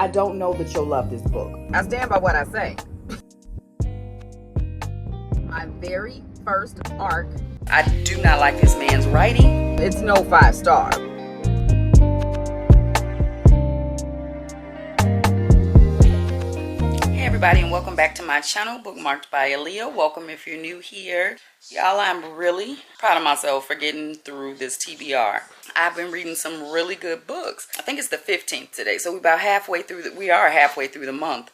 I don't know that you'll love this book. I stand by what I say. My very first arc. I do not like this man's writing. It's no 5-star. Hey everybody, and welcome back to my channel, Bookmarked by Aaliyah. Welcome if you're new here. Y'all, I'm really proud of myself for getting through this TBR. I've been reading some really good books. I think it's the 15th today, so we are halfway through the month.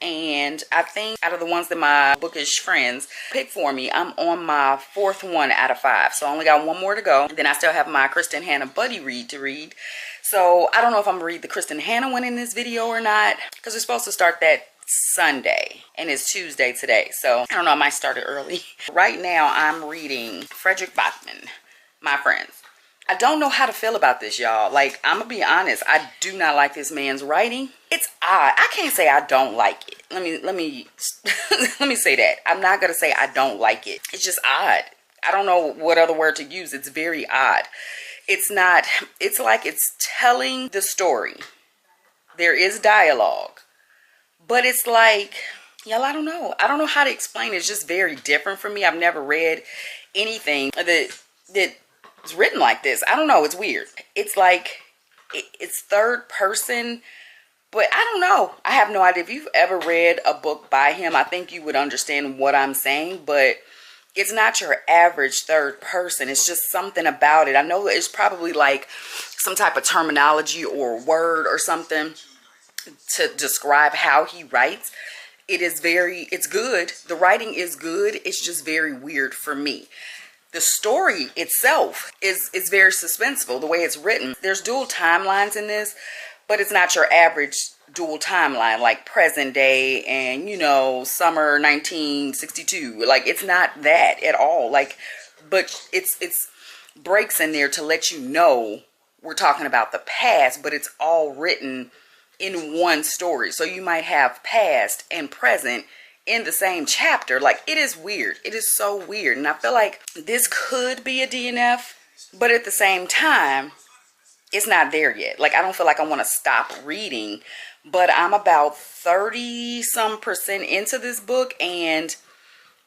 And I think out of the ones that my bookish friends picked for me, I'm on my 4th one out of 5. So I only got one more to go. Then I still have my Kristin Hannah buddy read to read. So I don't know if I'm gonna read the Kristin Hannah one in this video or not, because we're supposed to start that Sunday and it's Tuesday today. So I don't know, I might start it early. Right now I'm reading Fredrik Backman, My Friends. I don't know how to feel about this, y'all. Like, I'm gonna be honest, I do not like this man's writing. It's odd. I can't say I don't like it. Let me let me say that. I'm not gonna say I don't like it. It's just odd. I don't know what other word to use. It's very odd. It's like it's telling the story. There is dialogue, but it's like, y'all, I don't know. I don't know how to explain it. It's just very different for me. I've never read anything that it's written like this. I don't know. It's weird. It's like it's third person, but I don't know. I have no idea. If you've ever read a book by him, I think you would understand what I'm saying, but it's not your average third person. It's just something about it. I know it's probably like some type of terminology or word or something to describe how he writes. It's good. The writing is good. It's just very weird for me. The story itself is very suspenseful, the way it's written. There's dual timelines in this, but it's not your average dual timeline like present day and, you know, summer 1962. Like, it's not that at all. Like, but it's breaks in there to let you know we're talking about the past, but it's all written in one story. So you might have past and present in the same chapter. Like, it is weird. It is so weird. And I feel like this could be a DNF, but at the same time, it's not there yet. Like, I don't feel like I want to stop reading, but I'm about 30-some% into this book and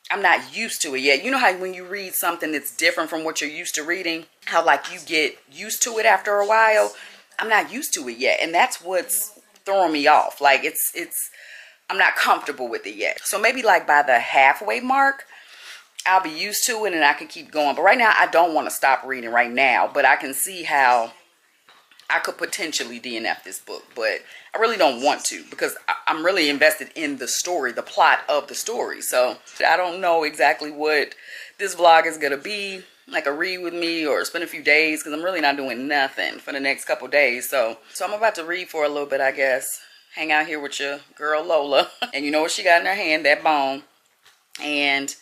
I'm not used to it yet. You know how when you read something that's different from what you're used to reading, how like you get used to it after a while? I'm not used to it yet, and that's what's throwing me off. Like, I'm not comfortable with it yet. So maybe like by the halfway mark, I'll be used to it and I can keep going. But right now, I don't want to stop reading right now. But I can see how I could potentially DNF this book. But I really don't want to, because I'm really invested in the story, the plot of the story. So I don't know exactly what this vlog is going to be. Like a read with me or spend a few days, because I'm really not doing nothing for the next couple days. So I'm about to read for a little bit, I guess. Hang out here with your girl Lola. And you know what she got in her hand? That bone. And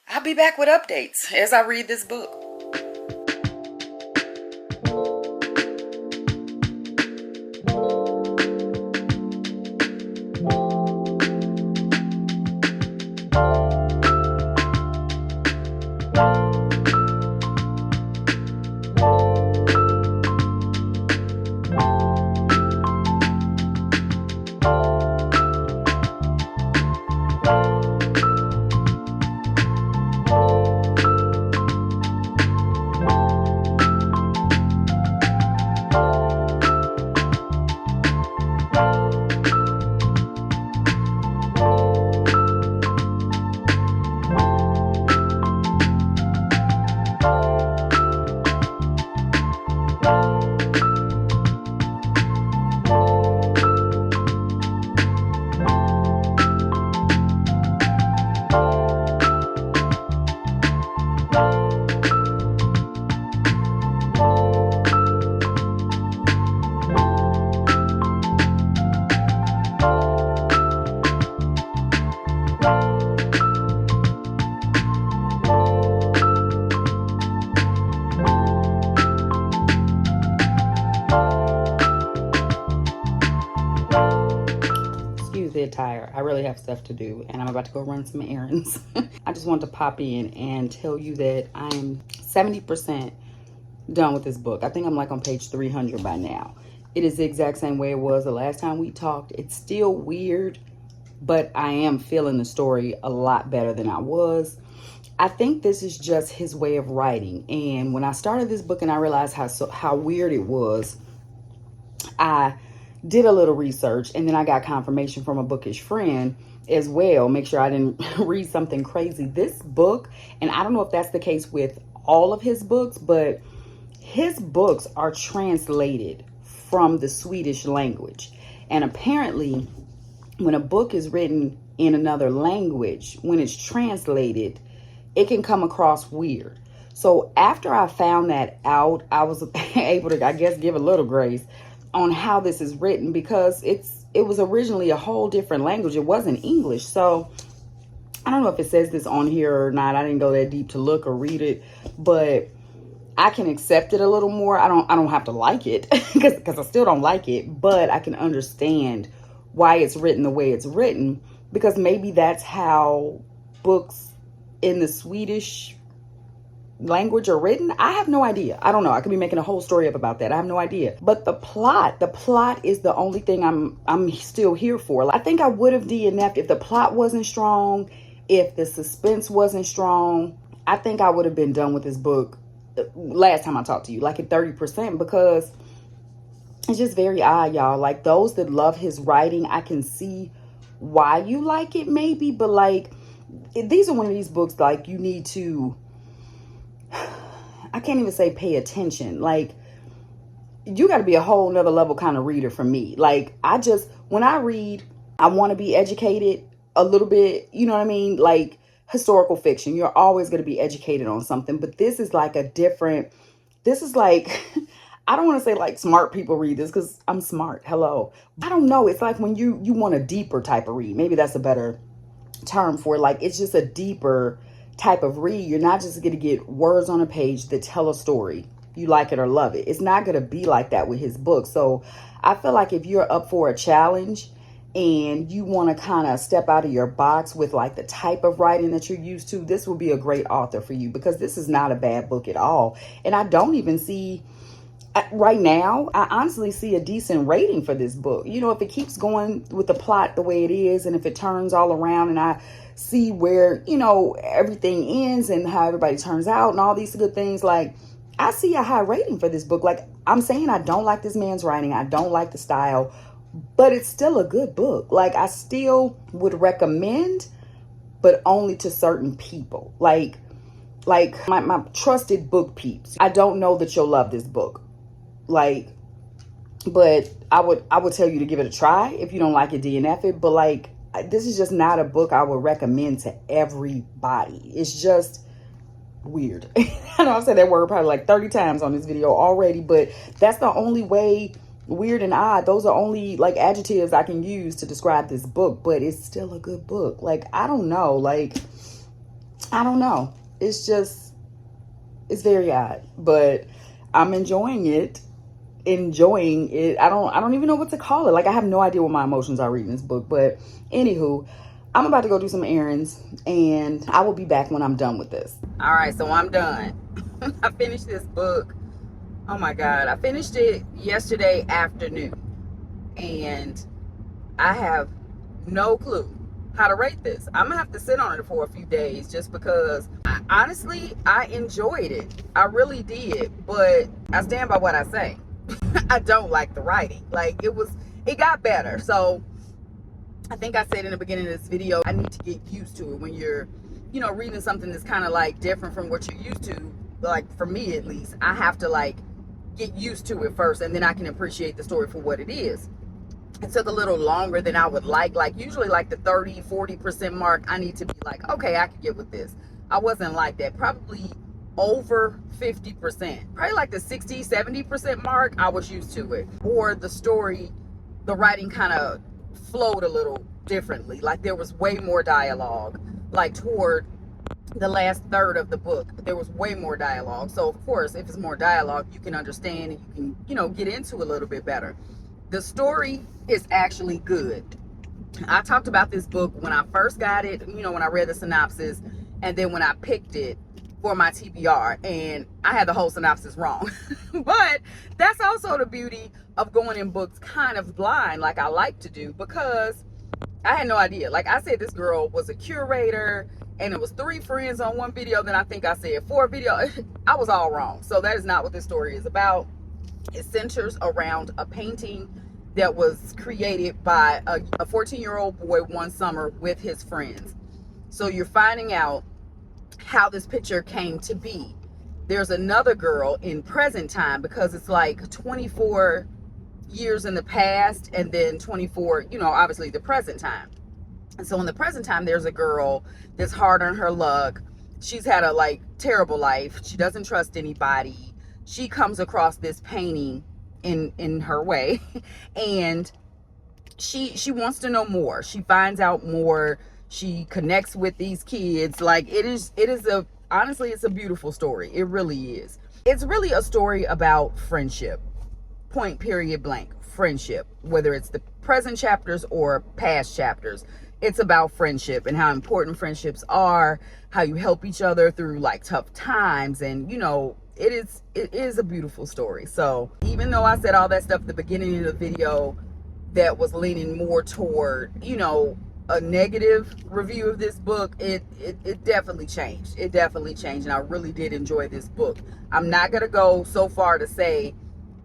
I'll be back with updates as I read this book. Attire. I really have stuff to do and I'm about to go run some errands. I just want to pop in and tell you that I am 70% done with this book. I think I'm like on page 300 by now. It is the exact same way it was the last time we talked. It's still weird, but I am feeling the story a lot better than I was. I think this is just his way of writing. And when I started this book and I realized how weird it was, I did a little research, and then I got confirmation from a bookish friend as well. Make sure I didn't read something crazy. This book, and I don't know if that's the case with all of his books, but his books are translated from the Swedish language. And apparently, when a book is written in another language, when it's translated, it can come across weird. So after I found that out, I was able to, I guess, give a little grace on how this is written, because it was originally a whole different language. It wasn't English. So I don't know if it says this on here or not. I didn't go that deep to look or read it, but I can accept it a little more. I don't have to like it because I still don't like it, but I can understand why it's written the way it's written, because maybe that's how books in the Swedish language are written. I have no idea. I don't know. I could be making a whole story up about that. I have no idea. But the plot is the only thing I'm still here for. I think I would have DNF'd if the plot wasn't strong, if the suspense wasn't strong. I think I would have been done with this book last time I talked to you, like at 30%, because it's just very odd, y'all. Like, those that love his writing, I can see why you like it maybe, but like, these are one of these books like you need to, I can't even say pay attention. Like, you got to be a whole nother level kind of reader for me. Like, when I read, I want to be educated a little bit, you know what I mean? Like, historical fiction, you're always going to be educated on something, but this is like this is like, I don't want to say like smart people read this, because I'm smart. Hello. I don't know. It's like when you want a deeper type of read. Maybe that's a better term for it. Like, it's just a deeper type of read. You're not just going to get words on a page that tell a story. You like it or love it. It's not going to be like that with his book. So I feel like if you're up for a challenge and you want to kind of step out of your box with like the type of writing that you're used to, this will be a great author for you, because this is not a bad book at all. And I don't even see, right now, I honestly see a decent rating for this book. You know, if it keeps going with the plot the way it is, and if it turns all around and I see where, you know, everything ends and how everybody turns out and all these good things, like, I see a high rating for this book. Like, I'm saying, I don't like this man's writing. I don't like the style, but it's still a good book. Like, I still would recommend, but only to certain people. Like my trusted book peeps. I don't know that you'll love this book. Like, but I would tell you to give it a try. If you don't like it, DNF it. But like, this is just not a book I would recommend to everybody. It's just weird. I know I've said that word probably like 30 times on this video already, but that's the only way. Weird and odd, those are only like adjectives I can use to describe this book, but it's still a good book. Like, I don't know. Like, I don't know. It's very odd, but I'm enjoying it. I don't even know what to call it. Like, I have no idea what my emotions are reading this book, but anywho, I'm about to go do some errands, and I will be back when I'm done with this. All right, so I'm done. I finished this book. Oh my God, I finished it yesterday afternoon, and I have no clue how to rate this. I'm gonna have to sit on it for a few days, just because honestly, I enjoyed it. I really did, but I stand by what I say. I don't like the writing. Like, it got better. So I think I said in the beginning of this video, I need to get used to it when you're, you know, reading something that's kind of like different from what you're used to. Like, for me at least, I have to like get used to it first, and then I can appreciate the story for what it is. It took a little longer than I would like usually like the 30-40% mark. I need to be like, okay, I can get with this. I wasn't like that. Probably over 50%, probably like the 60-70% mark. I was used to it, or the story, the writing kind of flowed a little differently. Like, there was way more dialogue, like toward the last third of the book. There was way more dialogue. So of course, if it's more dialogue, you can understand and you can, you know, get into a little bit better. The story is actually good. I talked about this book when I first got it, you know, when I read the synopsis, and then when I picked it for my TBR, and I had the whole synopsis wrong. But that's also the beauty of going in books kind of blind, like I like to do, because I had no idea. Like I said, this girl was a curator, and it was 3 friends on one video. Then I think I said 4 video. I was all wrong. So that is not what this story is about. It centers around a painting that was created by a 14-year-old boy one summer with his friends. So you're finding out how this picture came to be. There's another girl in present time, because it's like 24 years in the past and then 24, obviously the present time. And so in the present time, there's a girl that's hard on her luck. She's had a terrible life. She doesn't trust anybody. She comes across this painting in her way, and she wants to know more. She finds out more. She connects with these kids. Honestly, it's a beautiful story. It really is. It's really a story about friendship. Point, period, blank. Friendship. Whether it's the present chapters or past chapters, it's about friendship and how important friendships are, how you help each other through tough times. And it is a beautiful story. So even though I said all that stuff at the beginning of the video that was leaning more toward a negative review of this book, it definitely changed. It definitely changed, and I really did enjoy this book. I'm not gonna go so far to say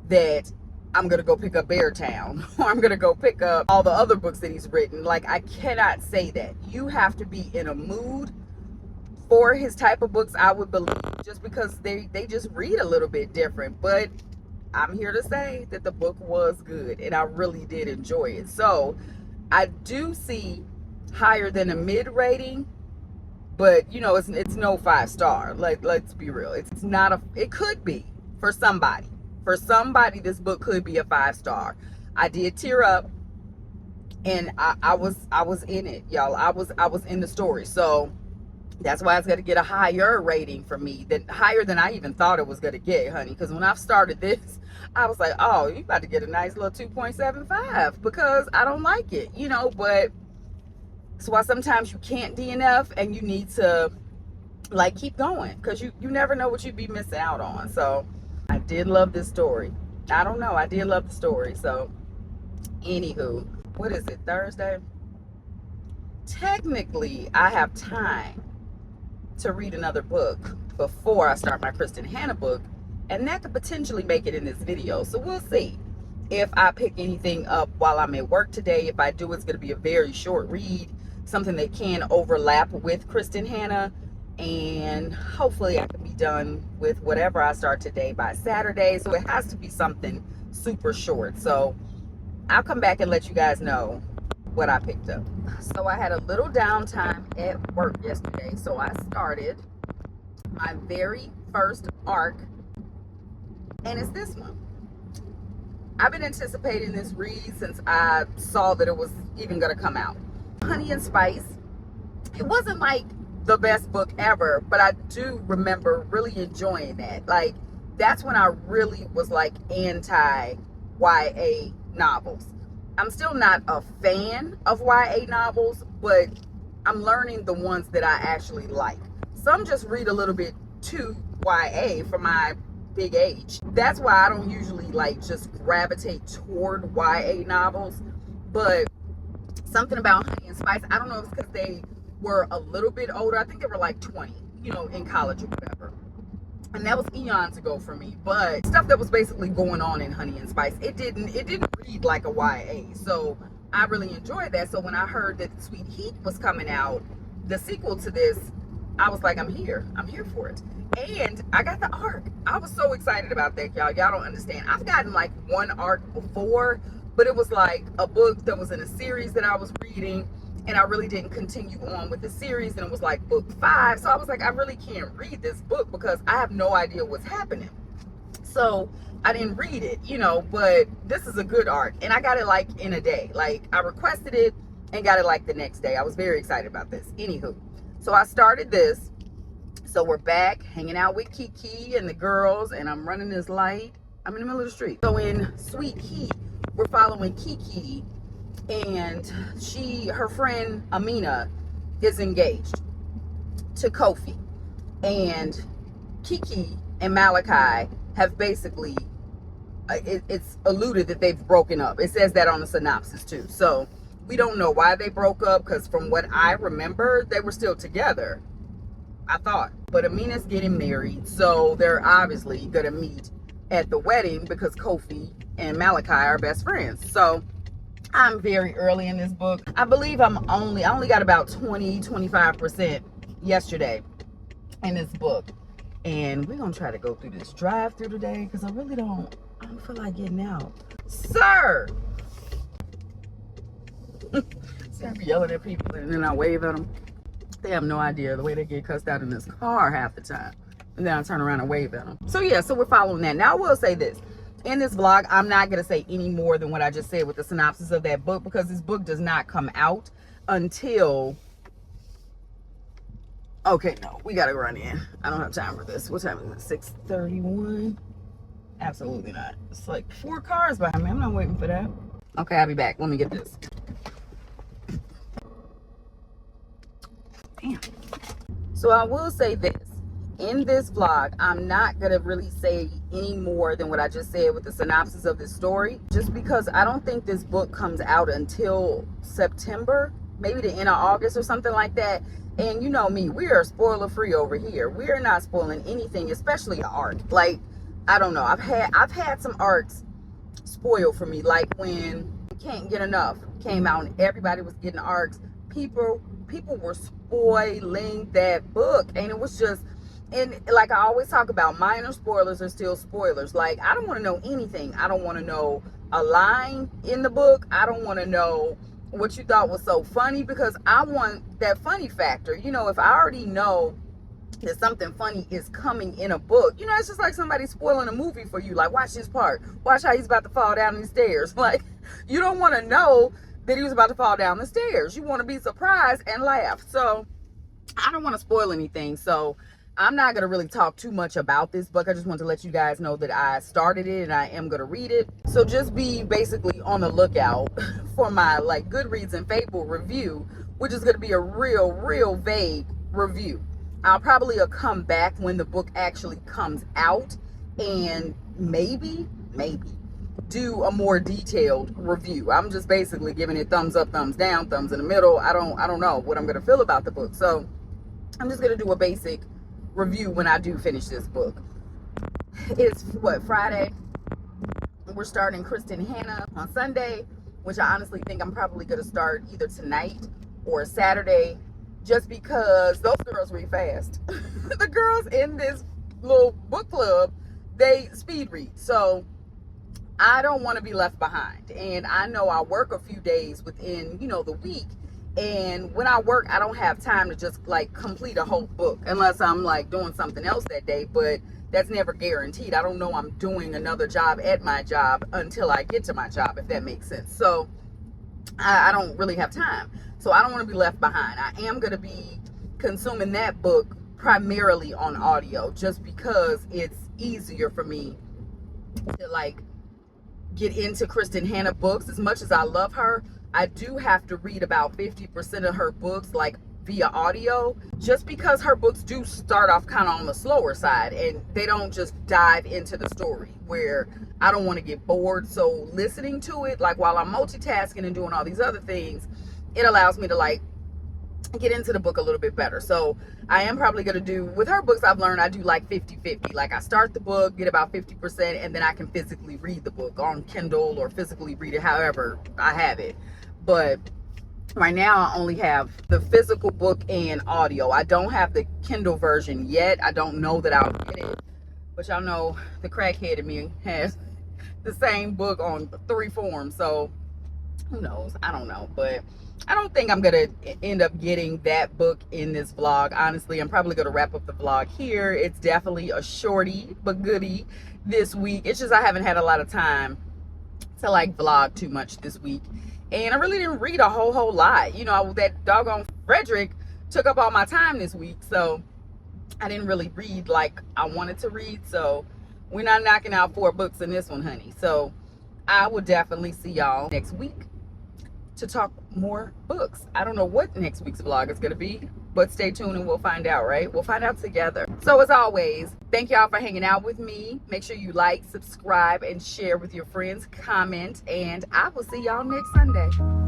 that I'm gonna go pick up Beartown or I'm gonna go pick up all the other books that he's written. I cannot say that. You have to be in a mood for his type of books, I would believe, just because they just read a little bit different. But I'm here to say that the book was good, and I really did enjoy it. So I do see higher than a mid rating, but it's no 5-star. Let's be real. It's not it could be for somebody. For somebody, this book could be a 5-star. I did tear up, and I was in it, y'all. I was in the story. So that's why it's going to get a higher rating for me, higher than I even thought it was going to get, honey. Because when I started this, I was like, oh, you about to get a nice little 2.75, because I don't like it, but that's why sometimes you can't DNF, and you need to keep going, because you never know what you'd be missing out on. So I did love this story. I don't know. I did love the story. So anywho, what is it, Thursday? Technically, I have time to read another book before I start my Kristin Hannah book, and that could potentially make it in this video. So we'll see if I pick anything up while I'm at work today. If I do, it's going to be a very short read, something that can overlap with Kristin Hannah, and hopefully I can be done with whatever I start today by Saturday. So it has to be something super short. So I'll come back and let you guys know what I picked up. So I had a little downtime at work yesterday, so I started my very first arc, and it's this one. I've been anticipating this read since I saw that it was even going to come out. Honey and Spice. It wasn't the best book ever, but I do remember really enjoying that. That's when I really was anti YA novels. I'm still not a fan of YA novels, but I'm learning the ones that I actually like. Some just read a little bit too YA for my big age. That's why I don't usually just gravitate toward YA novels. But something about Honey and Spice, I don't know if it's because they were a little bit older. I think they were 20, in college or whatever. And that was eons ago for me. But stuff that was basically going on in Honey and Spice, it didn't read like a YA. So I really enjoyed that. So when I heard that Sweet Heat was coming out, the sequel to this, I was like, I'm here for it. And I got the arc. I was so excited about that, y'all. Y'all don't understand. I've gotten one arc before, but it was a book that was in a series that I was reading, and I really didn't continue on with the series, and it was book 5. So I was like, I really can't read this book because I have no idea what's happening. So I didn't read it, but this is a good arc, and I got it in a day. I requested it and got it the next day. I was very excited about this. Anywho, so I started this. So we're back hanging out with Kiki and the girls, and I'm running this light. I'm in the middle of the street. So in Sweet Heat, we're following Kiki, and her friend Amina is engaged to Kofi. And Kiki and Malachi have basically, it's alluded that they've broken up. It says that on the synopsis too. So we don't know why they broke up, because from what I remember, they were still together, I thought. But Amina's getting married, so they're obviously gonna meet at the wedding because Kofi and Malachi are best friends. So I'm very early in this book. I believe I only got about 25% yesterday in this book. And we're gonna try to go through this drive-through today because I don't feel like getting out. Sir! See, I be yelling at people and then I wave at them. They have no idea the way they get cussed out in this car half the time. And then I turn around and wave at them. So yeah, so we're following that. Now I will say this. In this vlog, I'm not going to say any more than what I just said with the synopsis of that book, because this book does not come out until... Okay, no, we got to run in. I don't have time for this. What time is it? 6:31? Absolutely not. It's like 4 cars behind me. I'm not waiting for that. Okay, I'll be back. Let me get this. Damn. So I will say this. In this vlog, I'm not going to really say any more than what I just said with the synopsis of this story, just because I don't think this book comes out until September, maybe the end of August or something like that. And you know me, we are spoiler free over here. We are not spoiling anything, especially an arc. Like, I don't know. I've had some arcs spoiled for me, like when Can't Get Enough came out and everybody was getting arcs. People were spoiling that book, and it was just... And like I always talk about, minor spoilers are still spoilers. Like, I don't want to know anything. I don't want to know a line in the book. I don't want to know what you thought was so funny, because I want that funny factor. You know, if I already know that something funny is coming in a book, you know, it's just like somebody spoiling a movie for you. Like, watch this part. Watch how he's about to fall down these stairs. Like, you don't want to know that he was about to fall down the stairs. You want to be surprised and laugh. So I don't want to spoil anything. So I'm not going to really talk too much about this book. I just want to let you guys know that I started it and I am going to read it. So just be basically on the lookout for my like Goodreads and Fable review, which is going to be a real vague review. I'll probably come back when the book actually comes out and maybe do a more detailed review. I'm just basically giving it thumbs up, thumbs down, thumbs in the middle. I don't know what I'm going to feel about the book. So I'm just going to do a basic review when I do finish this book. It's what, Friday? We're starting Kristen Hannah on Sunday, which I honestly think I'm probably going to start either tonight or Saturday, just because those girls read fast. The girls in this little book club, they speed read. So I don't want to be left behind. And I know I work a few days within, you know, the week. And when I work, I don't have time to just like complete a whole book unless I'm like doing something else that day. But that's never guaranteed. I don't know I'm doing another job at my job until I get to my job, if that makes sense. So I don't really have time. So I don't want to be left behind. I am going to be consuming that book primarily on audio, just because it's easier for me to like get into Kristen Hannah books. As much as I love her, I do have to read about 50% of her books like via audio, just because her books do start off kind of on the slower side and they don't just dive into the story, where I don't want to get bored. So listening to it, like while I'm multitasking and doing all these other things, it allows me to like get into the book a little bit better. So I am probably going to do, with her books, I've learned I do like 50-50. Like I start the book, get about 50%, and then I can physically read the book on Kindle or physically read it however I have it. But right now I only have the physical book and audio. I don't have the Kindle version yet. I don't know that I'll get it, but y'all know the crackhead in me has the same book on 3 forms. So who knows? I don't know, but I don't think I'm gonna end up getting that book in this vlog. Honestly, I'm probably gonna wrap up the vlog here. It's definitely a shorty but goodie this week. It's just I haven't had a lot of time to like vlog too much this week, and I really didn't read a whole lot. You know, that doggone Frederick took up all my time this week, so I didn't really read like I wanted to read. So we're not knocking out 4 books in this one, honey. So I will definitely see y'all next week. to talk more books. I don't know what next week's vlog is going to be, but stay tuned and we'll find out, right? We'll find out together. So as always, thank y'all for hanging out with me. Make sure you like, subscribe, and share with your friends, comment, and I will see y'all next Sunday.